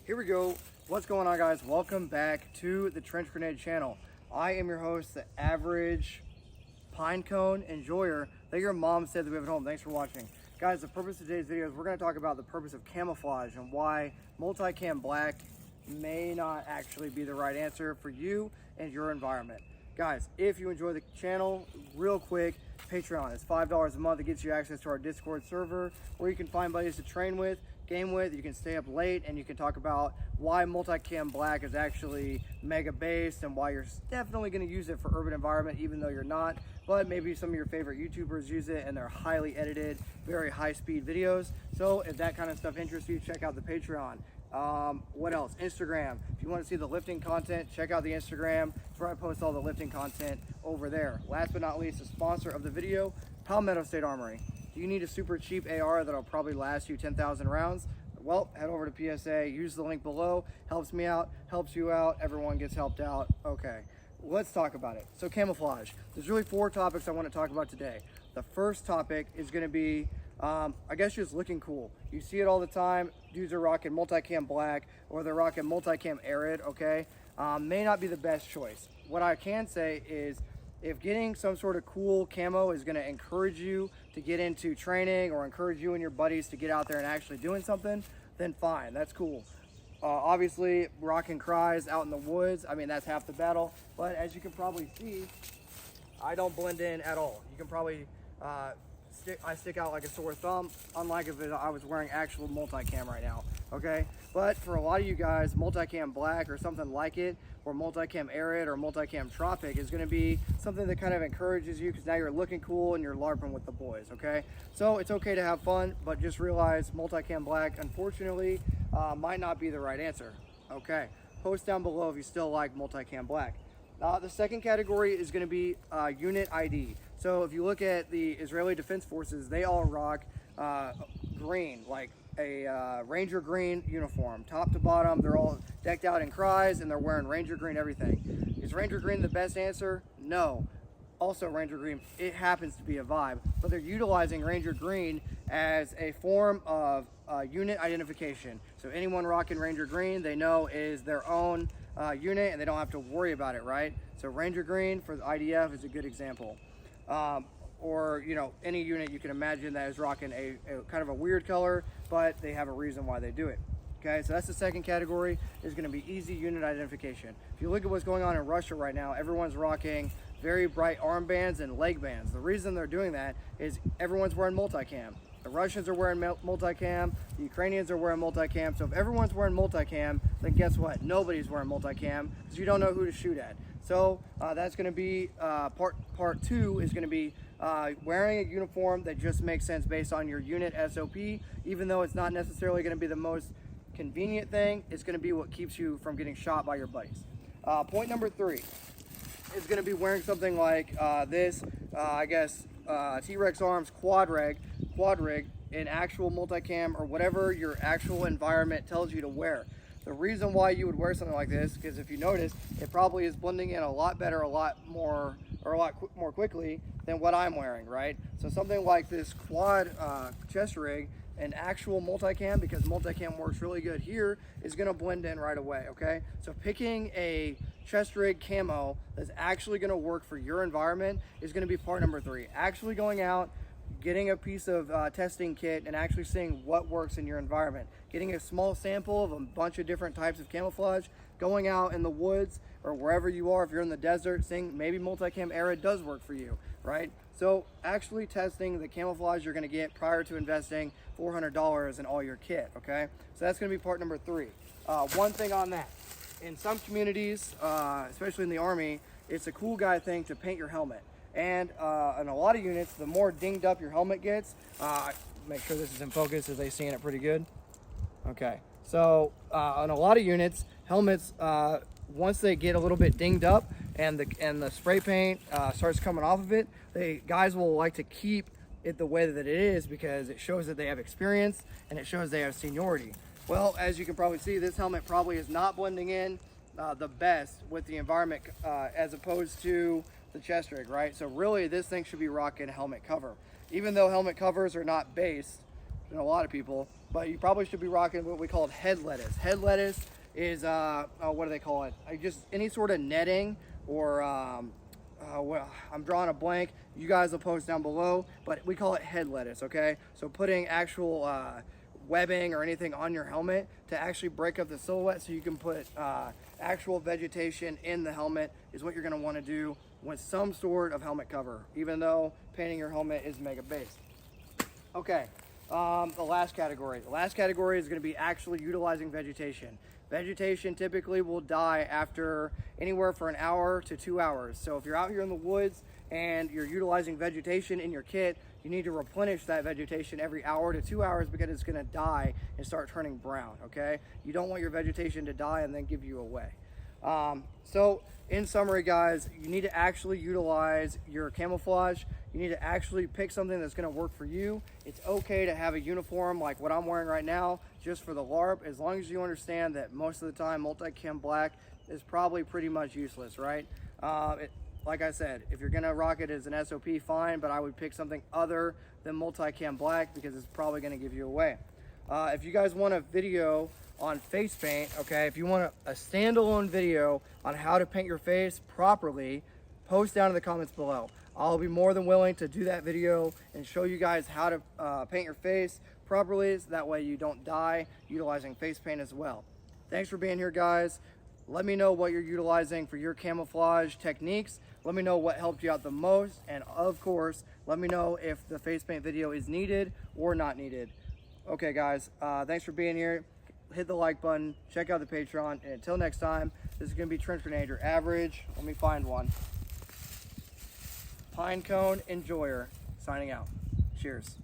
Here we go. What's going on, guys? Welcome back to the Trench Grenade channel. I am your host, the average pine cone enjoyer that your mom said that we have at home. Thanks for watching. Guys, the purpose of today's video is we're going to talk about the purpose of camouflage and why multicam black may not actually be the right answer for you and your environment. Guys, if you enjoy the channel, real quick, Patreon is $5 a month. It gets you access to our Discord server where you can find buddies to train with, game with. You can stay up late and you can talk about why multicam black is actually mega based and why you're definitely going to use it for urban environment even though you're not, but maybe some of your favorite YouTubers use it and they're highly edited, very high speed videos. So if that kind of stuff interests you, check out the Patreon. What else? Instagram. If you want to see the lifting content, check out the Instagram. That's where I post all the lifting content over there. Last but not least, the sponsor of the video, Palmetto State Armory. Do you need a super cheap AR that'll probably last you 10,000 rounds? Well, head over to PSA, use the link below. Helps me out, helps you out, everyone gets helped out. Okay, let's talk about it. So camouflage. There's really 4 topics I want to talk about today. The first topic is going to be I guess just looking cool. You see it all the time. Dudes are rocking multicam black or they're rocking multicam arid, okay? May not be the best choice. What I can say is if getting some sort of cool camo is gonna encourage you to get into training or encourage you and your buddies to get out there and actually doing something, then fine, that's cool. Obviously, rocking cries out in the woods, I mean, that's half the battle. But as you can probably see, I don't blend in at all. You can probably, I stick out like a sore thumb, unlike if I was wearing actual multicam right now, okay? But for a lot of you guys, multicam black or something like it, or multicam arid or multicam tropic is gonna be something that kind of encourages you because now you're looking cool and you're LARPing with the boys, okay? So it's okay to have fun, but just realize multicam black, unfortunately, might not be the right answer, okay? Post down below if you still like multicam black. The second category is gonna be unit ID. So if you look at the Israeli Defense Forces, they all rock green, like a Ranger green uniform. Top to bottom, they're all decked out in cries and they're wearing Ranger green everything. Is Ranger green the best answer? No. Also Ranger green, it happens to be a vibe, but they're utilizing Ranger green as a form of unit identification. So anyone rocking Ranger green, they know is their own unit and they don't have to worry about it, right? So Ranger green for the IDF is a good example. Or you know, any unit you can imagine that is rocking a kind of a weird color, but they have a reason why they do it. Okay, so that's the second category, is going to be easy unit identification. If you look at what's going on in Russia right now, everyone's rocking very bright armbands and leg bands. The reason they're doing that is everyone's wearing multicam. The Russians are wearing multicam, the Ukrainians are wearing multicam. So if everyone's wearing multicam, then guess what? Nobody's wearing multicam because you don't know who to shoot at. So that's going to be part 2 is going to be wearing a uniform that just makes sense based on your unit SOP. Even though it's not necessarily going to be the most convenient thing, it's going to be what keeps you from getting shot by your buddies. Point number 3 is going to be wearing something like this, I guess, T-Rex Arms quad rig in actual multicam or whatever your actual environment tells you to wear. The reason why you would wear something like this, because if you notice, it probably is blending in a lot better, a lot more quickly than what I'm wearing, right? So something like this quad chest rig, an actual multicam, because multicam works really good here, is gonna blend in right away, okay? So picking a chest rig camo that's actually gonna work for your environment is gonna be part number 3. Actually going out, getting a piece of testing kit and actually seeing what works in your environment. Getting a small sample of a bunch of different types of camouflage, going out in the woods or wherever you are, if you're in the desert, seeing maybe multicam arid does work for you, right? So actually testing the camouflage you're gonna get prior to investing $400 in all your kit, okay? So that's gonna be part number 3. One thing on that, in some communities, especially in the Army, it's a cool guy thing to paint your helmet. And in a lot of units, the more dinged up your helmet gets, make sure this is in focus, are they seeing it pretty good? Okay, so in a lot of units, helmets, once they get a little bit dinged up and the spray paint starts coming off of it, guys will like to keep it the way that it is because it shows that they have experience and it shows they have seniority. Well, as you can probably see, this helmet probably is not blending in the best with the environment as opposed to the chest rig, right? So really this thing should be rocking a helmet cover. Even though helmet covers are not based, than a lot of people, but you probably should be rocking what we call head lettuce. Head lettuce is, what do they call it? Just any sort of netting or, well, I'm drawing a blank. You guys will post down below, but we call it head lettuce, okay? So putting actual webbing or anything on your helmet to actually break up the silhouette so you can put actual vegetation in the helmet is what you're gonna wanna do with some sort of helmet cover, even though painting your helmet is mega based. Okay, the last category. The last category is gonna be actually utilizing vegetation. Vegetation typically will die after anywhere for an hour to 2 hours. So if you're out here in the woods and you're utilizing vegetation in your kit, you need to replenish that vegetation every hour to 2 hours because it's gonna die and start turning brown, okay? You don't want your vegetation to die and then give you away. So in summary, guys, you need to actually utilize your camouflage. You need to actually pick something that's gonna work for you. It's okay to have a uniform like what I'm wearing right now, just for the LARP, as long as you understand that most of the time Multicam black is probably pretty much useless, right? Like I said, if you're gonna rock it as an SOP, fine, but I would pick something other than Multicam black because it's probably gonna give you away. If you guys want a video on face paint, okay, if you want a standalone video on how to paint your face properly, post down in the comments below. I'll be more than willing to do that video and show you guys how to paint your face properly, so that way you don't die utilizing face paint as well. Thanks for being here, guys. Let me know what you're utilizing for your camouflage techniques. Let me know what helped you out the most, and of course, let me know if the face paint video is needed or not needed. Okay, guys, thanks for being here. Hit the like button, check out the Patreon, and until next time, this is gonna be Trench Grenade, your average, let me find one, Pinecone Enjoyer, signing out. Cheers.